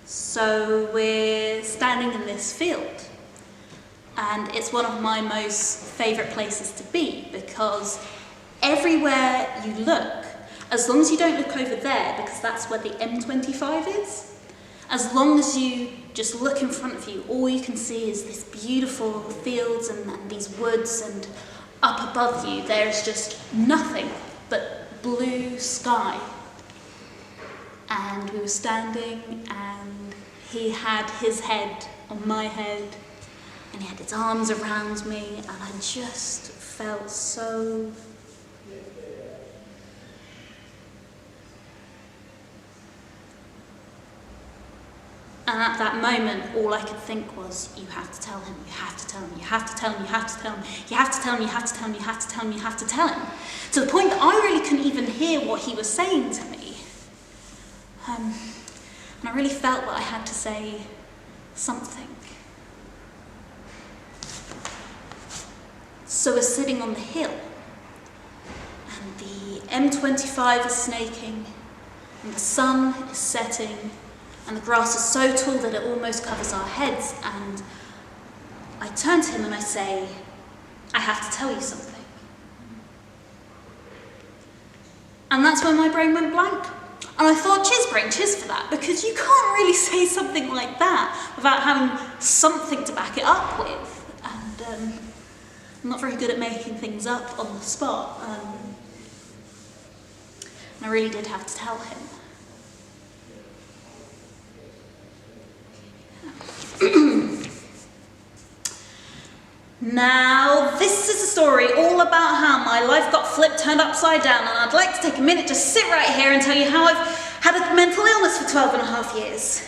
So we're standing in this field, and it's one of my most favourite places to be because everywhere you look, as long as you don't look over there because that's where the M25 is, as long as you just look in front of you, all you can see is this beautiful fields and these woods, and up above you there is just nothing but blue sky. And we were standing and he had his head on my head and he had his arms around me, and I just felt so and at that moment, all I could think was, you have to tell him, you have to tell him, you have to tell him, you have to tell him, you have to tell him, you have to tell him, you have to tell him, you have to tell him. To the point that I really couldn't even hear what he was saying to me. And I really felt that I had to say something. So we're sitting on the hill, and the M25 is snaking, and the sun is setting, and the grass is so tall that it almost covers our heads, and I turn to him and I say, I have to tell you something. And that's when my brain went blank. And I thought, cheers for that, because you can't really say something like that without having something to back it up with. And I'm not very good at making things up on the spot. And I really did have to tell him. Now, this is a story all about how my life got flipped, turned upside down, and I'd like to take a minute to sit right here and tell you how I've had a mental illness for 12 and a half years.